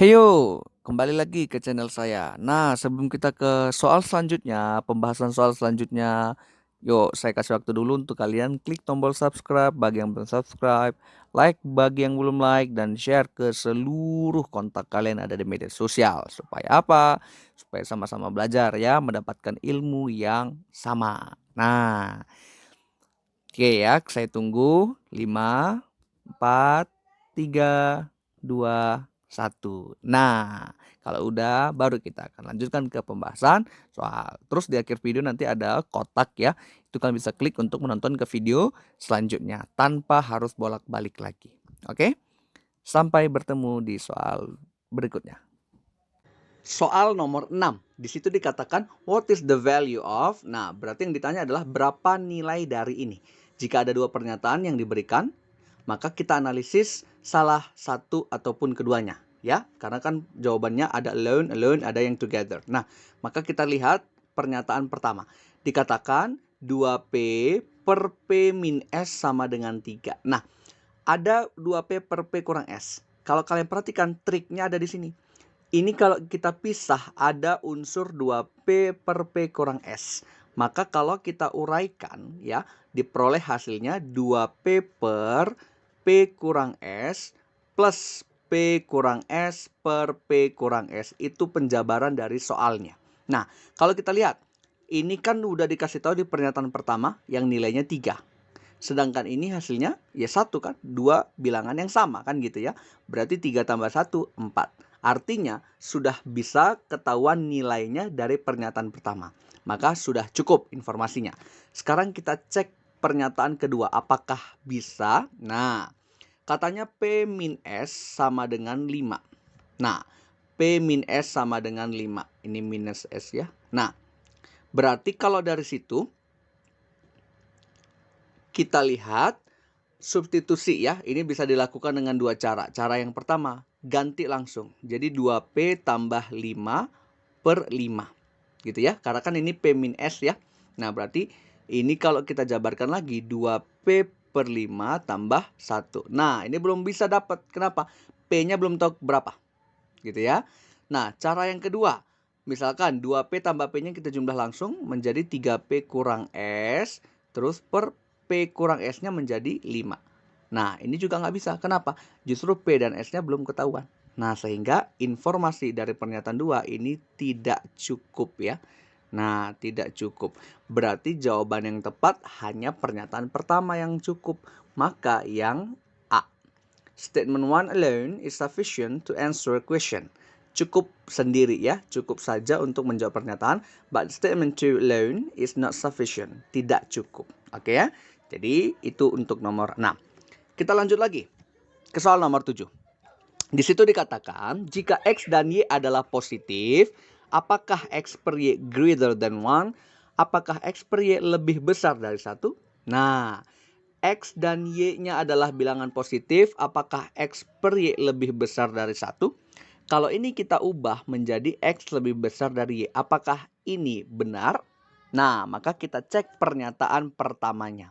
Heyo, kembali lagi ke channel saya. Nah, sebelum kita ke soal selanjutnya, pembahasan soal selanjutnya, yuk saya kasih waktu dulu untuk kalian klik tombol subscribe bagi yang belum subscribe, like bagi yang belum like, dan share ke seluruh kontak kalian ada di media sosial. Supaya apa? Supaya sama-sama belajar ya, mendapatkan ilmu yang sama. Nah, oke ya, saya tunggu. 5, 4, 3, 2, 1. Nah, kalau udah baru kita akan lanjutkan ke pembahasan soal. Terus di akhir video nanti ada kotak ya. Itu kalian bisa klik untuk menonton ke video selanjutnya tanpa harus bolak-balik lagi. Oke? Sampai bertemu di soal berikutnya. Soal nomor 6. Di situ dikatakan what is the value of. Nah, berarti yang ditanya adalah berapa nilai dari ini. Jika ada dua pernyataan yang diberikan, maka kita analisis salah satu ataupun keduanya, ya. Karena kan jawabannya ada alone, ada yang together. Nah, maka kita lihat pernyataan pertama. Dikatakan 2P per P min S sama dengan 3. Nah, ada 2P per P kurang S. Kalau kalian perhatikan, triknya ada di sini. Ini kalau kita pisah ada unsur 2P per P kurang S. Maka kalau kita uraikan ya, diperoleh hasilnya 2P per P kurang S plus P kurang S per P kurang S. Itu penjabaran dari soalnya. Nah, kalau kita lihat, ini kan udah dikasih tahu di pernyataan pertama yang nilainya 3. Sedangkan ini hasilnya ya 1 kan, 2 bilangan yang sama kan gitu ya. Berarti 3 tambah 1, 4. Artinya sudah bisa ketahuan nilainya dari pernyataan pertama. Maka sudah cukup informasinya. Sekarang kita cek pernyataan kedua. Apakah bisa? Nah, katanya P min S sama dengan 5. Nah, P min S sama dengan 5. Ini minus S ya. Nah, berarti kalau dari situ kita lihat substitusi ya, ini bisa dilakukan dengan dua cara. Cara yang pertama, ganti langsung. Jadi 2P tambah 5 per 5. Gitu ya, karena kan ini P min S ya. Nah, berarti ini kalau kita jabarkan lagi, 2P per 5 tambah 1. Nah, ini belum bisa dapat. Kenapa? P-nya belum tahu berapa. Gitu ya. Nah, cara yang kedua, misalkan 2P tambah P-nya kita jumlah langsung menjadi 3P kurang S, terus per P kurang S-nya menjadi 5. Nah, ini juga nggak bisa. Kenapa? Justru P dan S-nya belum ketahuan. Nah, sehingga informasi dari pernyataan 2 ini tidak cukup ya. Nah, tidak cukup. Berarti jawaban yang tepat hanya pernyataan pertama yang cukup. Maka yang A. Statement 1 alone is sufficient to answer a question. Cukup sendiri ya, cukup saja untuk menjawab pernyataan. But statement 2 alone is not sufficient. Tidak cukup. Oke ya. Jadi itu untuk nomor 6. Kita lanjut lagi ke soal nomor 7. Di situ dikatakan jika X dan Y adalah positif, apakah X per Y greater than 1? Apakah X per Y lebih besar dari 1? Nah, X dan Y-nya adalah bilangan positif, apakah X per Y lebih besar dari 1? Kalau ini kita ubah menjadi X lebih besar dari Y, apakah ini benar? Nah, maka kita cek pernyataan pertamanya.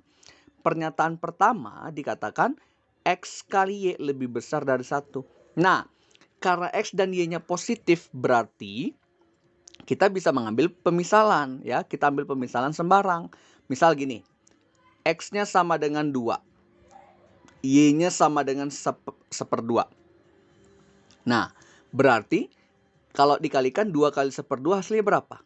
Pernyataan pertama dikatakan X kali Y lebih besar dari 1. Nah, karena X dan Y-nya positif berarti kita bisa mengambil pemisalan ya. Kita ambil pemisalan sembarang. Misal gini, X-nya sama dengan 2. Y-nya sama dengan 1/2. Nah, berarti kalau dikalikan 2 kali 1/2 hasilnya berapa?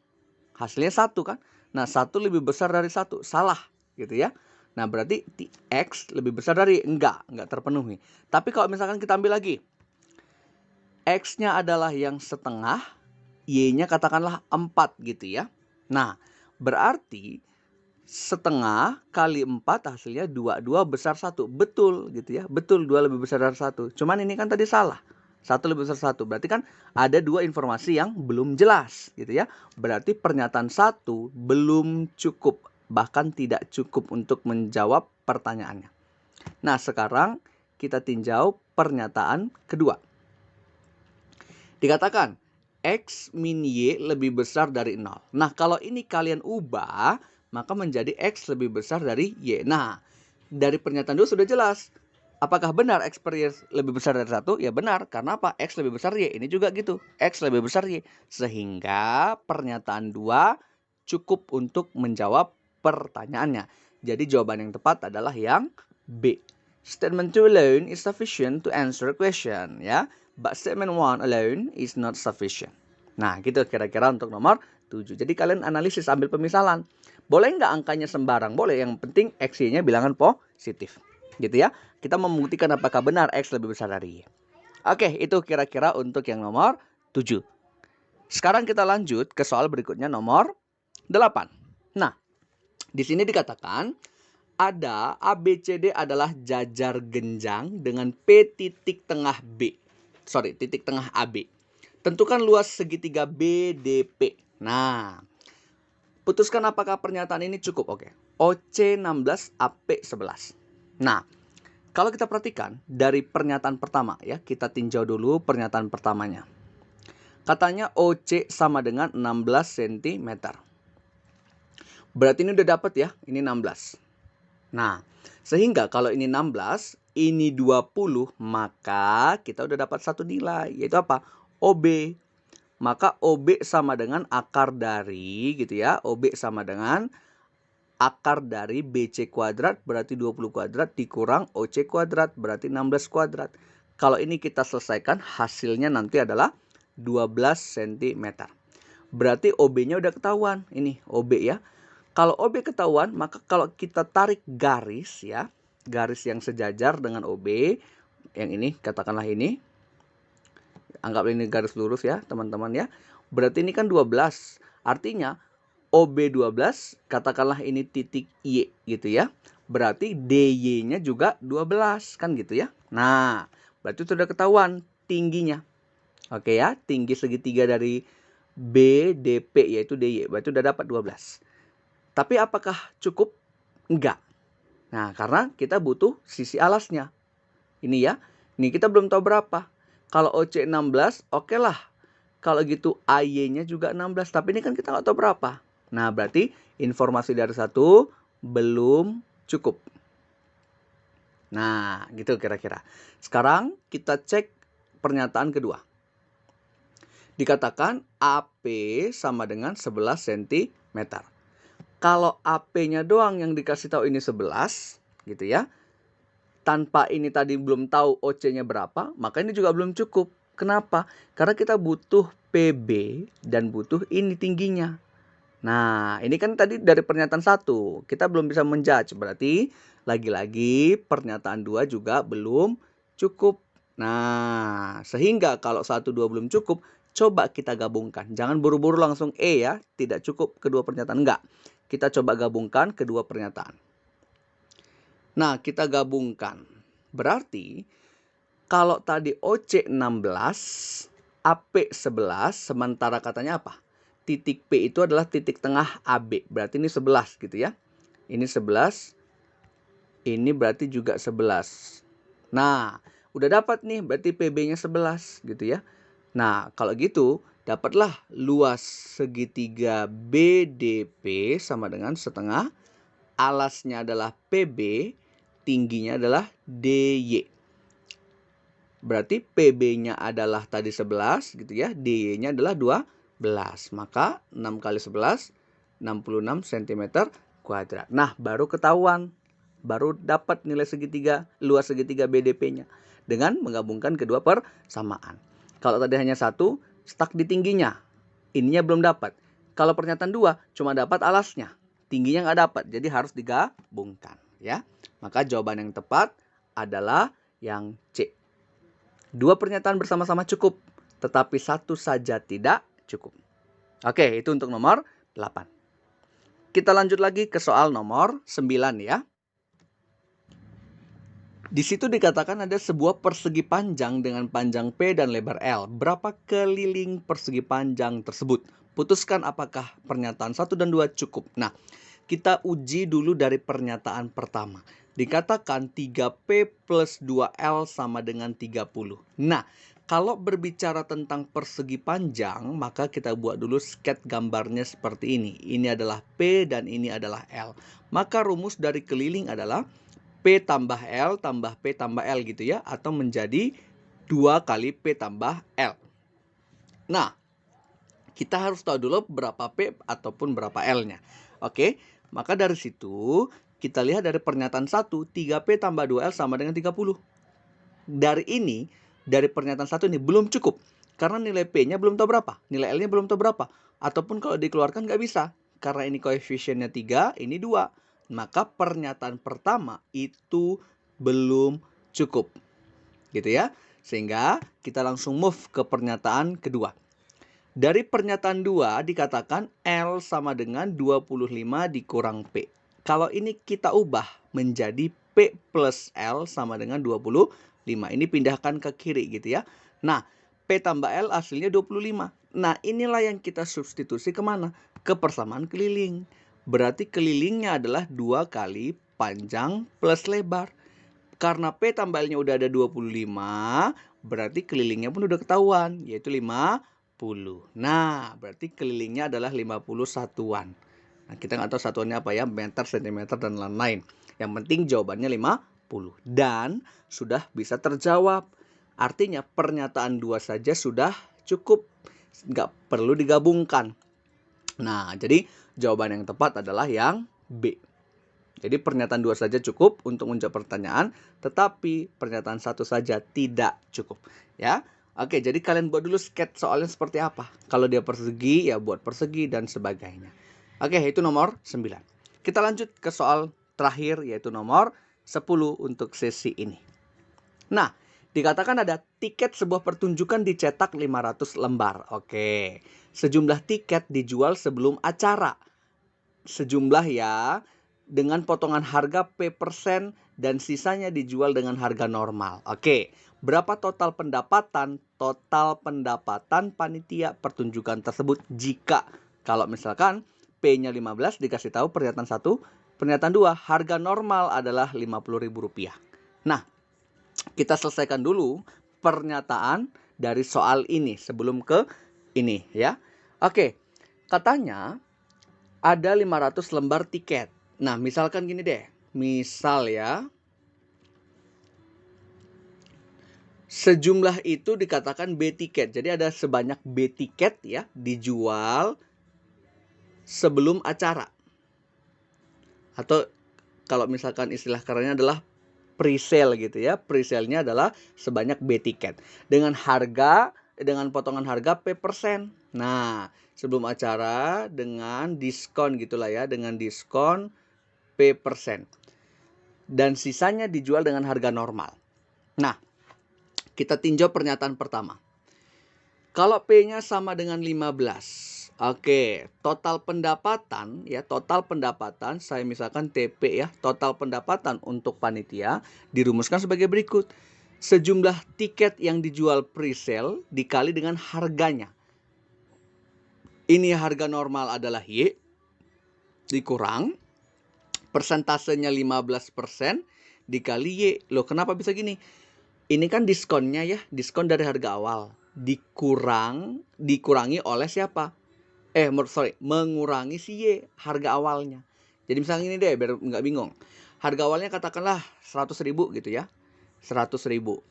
Hasilnya 1 kan? Nah, 1 lebih besar dari 1. Salah gitu ya. Nah, berarti X lebih besar dari enggak terpenuhi. Tapi kalau misalkan kita ambil lagi, X-nya adalah yang setengah, Y-nya katakanlah 4 gitu ya. Nah, berarti setengah kali 4 hasilnya 2. 2 besar 1. Betul gitu ya. Betul 2 lebih besar dari 1. Cuman ini kan tadi salah. 1 lebih besar 1. Berarti kan ada dua informasi yang belum jelas gitu ya. Berarti pernyataan 1 belum cukup. Bahkan tidak cukup untuk menjawab pertanyaannya. Nah, sekarang kita tinjau pernyataan kedua. Dikatakan X min Y lebih besar dari 0. Nah, kalau ini kalian ubah, maka menjadi X lebih besar dari Y. Nah, dari pernyataan dulu sudah jelas. Apakah benar X per Y lebih besar dari 1? Ya benar, karena apa? X lebih besar Y. Ini juga gitu, X lebih besar Y. Sehingga pernyataan 2 cukup untuk menjawab pertanyaannya. Jadi jawaban yang tepat adalah yang B. Statement 2 alone is sufficient to answer a question, ya. But statement 1 alone is not sufficient. Nah, gitu kira-kira untuk nomor 7. Jadi kalian analisis, ambil pemisalan. Boleh nggak angkanya sembarang? Boleh, yang penting X-nya bilangan positif. Gitu ya. Kita membuktikan apakah benar X lebih besar dari Y. Oke, itu kira-kira untuk yang nomor 7. Sekarang kita lanjut ke soal berikutnya nomor 8. Nah, di sini dikatakan ada ABCD adalah jajar genjang dengan P titik tengah B. Titik tengah AB. Tentukan luas segitiga BDP. Nah, putuskan apakah pernyataan ini cukup. Oke. OC 16, AP 11. Nah, kalau kita perhatikan dari pernyataan pertama ya, kita tinjau dulu pernyataan pertamanya. Katanya OC sama dengan 16 cm. Berarti ini udah dapat ya, ini 16. Nah, sehingga kalau ini 16, ini 20, maka kita udah dapat satu nilai, yaitu apa? OB. Maka OB sama dengan akar dari, gitu ya, OB sama dengan akar dari BC kuadrat berarti 20 kuadrat dikurang OC kuadrat berarti 16 kuadrat. Kalau ini kita selesaikan, hasilnya nanti adalah 12 cm. Berarti OB-nya udah ketahuan. Ini OB ya. Kalau OB ketahuan, maka kalau kita tarik garis ya, garis yang sejajar dengan OB, yang ini, katakanlah ini. Anggap ini garis lurus ya, teman-teman ya. Berarti ini kan 12. Artinya OB 12, katakanlah ini titik Y gitu ya. Berarti DY-nya juga 12 kan gitu ya. Nah, berarti sudah ketahuan tingginya. Oke ya, tinggi segitiga dari BDP yaitu DY. Berarti sudah dapat 12. Tapi apakah cukup? Enggak. Nah, karena kita butuh sisi alasnya. Ini ya. Ini kita belum tahu berapa. Kalau OC 16, oke lah. Kalau gitu AY-nya juga 16. Tapi ini kan kita nggak tahu berapa. Nah, berarti informasi dari 1 belum cukup. Nah, gitu kira-kira. Sekarang kita cek pernyataan kedua. Dikatakan AP sama dengan 11 cm. Kalau AP-nya doang yang dikasih tahu ini 11, gitu ya. Tanpa ini tadi belum tahu OC-nya berapa, maka ini juga belum cukup. Kenapa? Karena kita butuh PB dan butuh ini tingginya. Nah, ini kan tadi dari pernyataan 1. Kita belum bisa menjudge. Berarti lagi-lagi pernyataan 2 juga belum cukup. Nah, sehingga kalau 1, 2 belum cukup, coba kita gabungkan. Jangan buru-buru langsung E ya. Tidak cukup kedua pernyataan. Enggak. Kita coba gabungkan kedua pernyataan. Nah, kita gabungkan. Berarti kalau tadi OC 16, AP 11, sementara katanya apa? Titik P itu adalah titik tengah AB. Berarti ini 11 gitu ya. Ini 11. Ini berarti juga 11. Nah, udah dapat nih berarti PB-nya 11 gitu ya. Nah, kalau gitu dapatlah luas segitiga BDP sama dengan setengah. Alasnya adalah PB, tingginya adalah DY. Berarti PB-nya adalah tadi 11 gitu ya. DY-nya adalah 12. Maka 6 kali 11, 66 cm kuadrat. Nah, baru ketahuan. Baru dapat nilai segitiga, luas segitiga BDP-nya. Dengan menggabungkan kedua persamaan. Kalau tadi hanya 1, stuck di tingginya. Ininya belum dapat. Kalau pernyataan 2, cuma dapat alasnya. Tingginya nggak dapat. Jadi harus digabungkan. Ya. Maka jawaban yang tepat adalah yang C. 2 pernyataan bersama-sama cukup. Tetapi 1 saja tidak cukup. Oke, itu untuk nomor 8. Kita lanjut lagi ke soal nomor 9 ya. Di situ dikatakan ada sebuah persegi panjang dengan panjang P dan lebar L. Berapa keliling persegi panjang tersebut? Putuskan apakah pernyataan 1 dan 2 cukup. Nah, kita uji dulu dari pernyataan pertama. Dikatakan 3P plus 2L sama dengan 30. Nah, kalau berbicara tentang persegi panjang, maka kita buat dulu sketch gambarnya seperti ini. Ini adalah P dan ini adalah L. Maka rumus dari keliling adalah P tambah L tambah P tambah L gitu ya. Atau menjadi 2 kali P tambah L. Nah, kita harus tahu dulu berapa P ataupun berapa L-nya. Oke, maka dari situ kita lihat dari pernyataan 1, 3P tambah 2L sama dengan 30. Dari pernyataan 1 ini belum cukup. Karena nilai P-nya belum tahu berapa, nilai L-nya belum tahu berapa. Ataupun kalau dikeluarkan nggak bisa. Karena ini koefisiennya 3, ini 2. Maka pernyataan pertama itu belum cukup. Gitu ya. Sehingga kita langsung move ke pernyataan kedua. Dari pernyataan 2 dikatakan L sama dengan 25 dikurang P. Kalau ini kita ubah menjadi P plus L sama dengan 25. Ini pindahkan ke kiri gitu ya. Nah, P tambah L hasilnya 25. Nah, inilah yang kita substitusi kemana? Ke persamaan keliling. Berarti kelilingnya adalah 2 kali panjang plus lebar. Karena P tambah L-nya udah ada 25, berarti kelilingnya pun udah ketahuan, yaitu 50. Nah, berarti kelilingnya adalah 50 satuan. Nah, kita nggak tahu satuannya apa ya, meter, sentimeter, dan lain-lain. Yang penting jawabannya 50. Dan sudah bisa terjawab. Artinya pernyataan 2 saja sudah cukup. Nggak perlu digabungkan. Nah, jadi jawaban yang tepat adalah yang B. Jadi pernyataan 2 saja cukup untuk menjawab pertanyaan, tetapi pernyataan 1 saja tidak cukup. Ya. Oke, jadi kalian buat dulu sketch soalnya seperti apa. Kalau dia persegi, ya buat persegi dan sebagainya. Oke, itu nomor 9. Kita lanjut ke soal terakhir, yaitu nomor 10 untuk sesi ini. Nah, dikatakan ada tiket sebuah pertunjukan dicetak 500 lembar. Oke, sejumlah tiket dijual sebelum acara. Sejumlah ya, dengan potongan harga P% dan sisanya dijual dengan harga normal. Oke, berapa total pendapatan panitia pertunjukan tersebut jika kalau misalkan P-nya 15 dikasih tahu pernyataan 1, pernyataan 2 harga normal adalah Rp50.000. Nah, kita selesaikan dulu pernyataan dari soal ini sebelum ke ini ya. Oke, katanya ada 500 lembar tiket. Nah, misalkan gini deh. Misal ya, sejumlah itu dikatakan B tiket. Jadi ada sebanyak B tiket ya dijual sebelum acara. Atau kalau misalkan istilah kerennya adalah pre-sale gitu ya. Pre-sale-nya adalah sebanyak B tiket. Dengan potongan harga P%. Nah, sebelum acara dengan diskon gitulah ya. Dengan diskon P%. Dan sisanya dijual dengan harga normal. Nah, kita tinjau pernyataan pertama. Kalau P-nya sama dengan 15. Oke, total pendapatan ya, saya misalkan TP ya, total pendapatan untuk panitia dirumuskan sebagai berikut. Sejumlah tiket yang dijual pre-sale dikali dengan harganya. Ini harga normal adalah Y dikurang persentasenya 15% dikali Y. Loh, kenapa bisa gini? Ini kan diskonnya ya, diskon dari harga awal. Dikurangi oleh siapa? Mengurangi si Y, harga awalnya. Jadi misalnya ini deh, biar nggak bingung. Harga awalnya katakanlah 100.000 gitu ya. 100.000.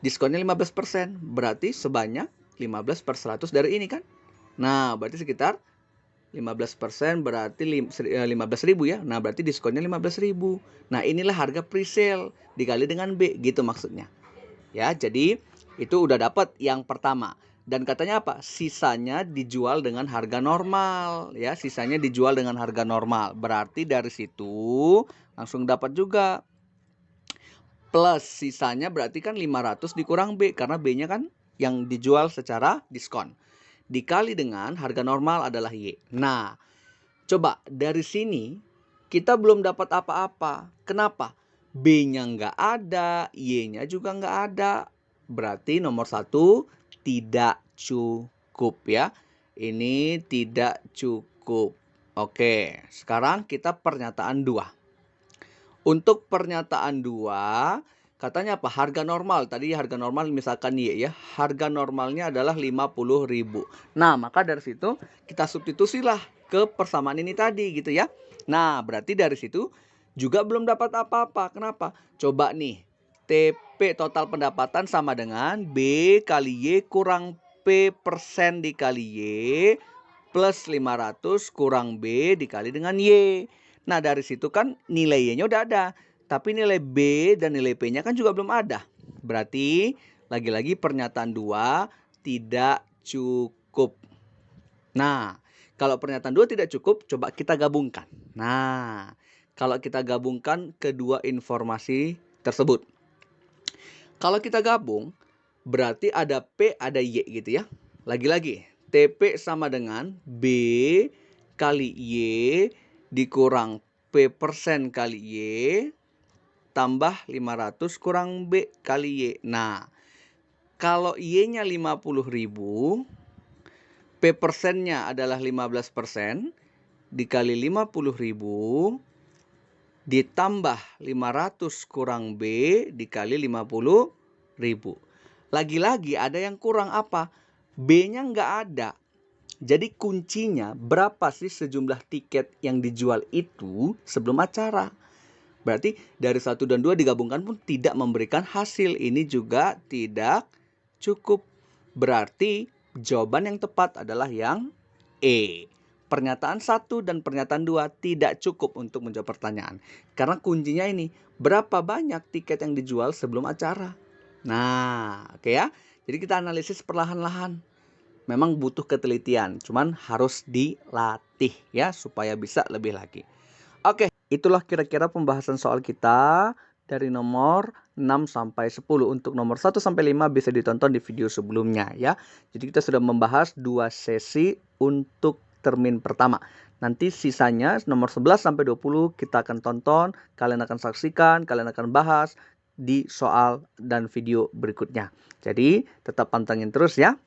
Diskonnya 15%. Berarti sebanyak 15 per 100 dari ini kan. Nah, berarti sekitar 15% berarti 15.000 ya. Nah, berarti diskonnya 15.000. Nah, inilah harga pre-sale dikali dengan B gitu maksudnya. Ya, jadi itu udah dapat yang pertama. Dan katanya apa? Sisanya dijual dengan harga normal ya, sisanya dijual dengan harga normal. Berarti dari situ langsung dapat juga. Plus sisanya berarti kan 500 dikurang B karena B-nya kan yang dijual secara diskon. Dikali dengan harga normal adalah Y. Nah, coba dari sini kita belum dapat apa-apa. Kenapa? B-nya nggak ada, Y-nya juga nggak ada. Berarti nomor 1 tidak cukup ya. Ini tidak cukup. Oke, sekarang kita pernyataan 2. Untuk pernyataan 2, katanya apa? Harga normal. Tadi harga normal misalkan Y ya. Harga normalnya adalah 50.000. Nah, maka dari situ kita substitusilah ke persamaan ini tadi gitu ya. Nah, berarti dari situ Juga belum dapat apa-apa. Kenapa? Coba nih, TP total pendapatan sama dengan B kali Y kurang P persen dikali Y plus 500 kurang B dikali dengan Y. Nah, dari situ kan nilai Y-nya udah ada. Tapi nilai B dan nilai P-nya kan juga belum ada. Berarti, lagi-lagi pernyataan 2 tidak cukup. Nah, kalau pernyataan 2 tidak cukup, coba kita gabungkan. Nah, kalau kita gabungkan kedua informasi tersebut. Kalau kita gabung, berarti ada P, ada Y gitu ya. Lagi-lagi, TP sama dengan B kali Y dikurang P persen kali Y tambah 500 kurang B kali Y. Nah, kalau Y-nya 50.000, P persennya adalah 15%, dikali 50.000, ditambah 500 kurang B, dikali 50.000. Lagi-lagi ada yang kurang apa? B-nya nggak ada. Jadi kuncinya berapa sih sejumlah tiket yang dijual itu sebelum acara. Berarti dari 1 dan 2 digabungkan pun tidak memberikan hasil. Ini juga tidak cukup. Berarti jawaban yang tepat adalah yang E. Pernyataan 1 dan pernyataan 2 tidak cukup untuk menjawab pertanyaan. Karena kuncinya ini, berapa banyak tiket yang dijual sebelum acara. Nah, oke ya. Jadi kita analisis perlahan-lahan. Memang butuh ketelitian, cuman harus dilatih ya supaya bisa lebih lagi. Oke, itulah kira-kira pembahasan soal kita dari nomor 6 sampai 10. Untuk nomor 1 sampai 5 bisa ditonton di video sebelumnya ya. Jadi kita sudah membahas 2 sesi untuk termin pertama. Nanti sisanya nomor 11 sampai 20 kita akan tonton, kalian akan saksikan, kalian akan bahas di soal dan video berikutnya. Jadi tetap pantengin terus ya.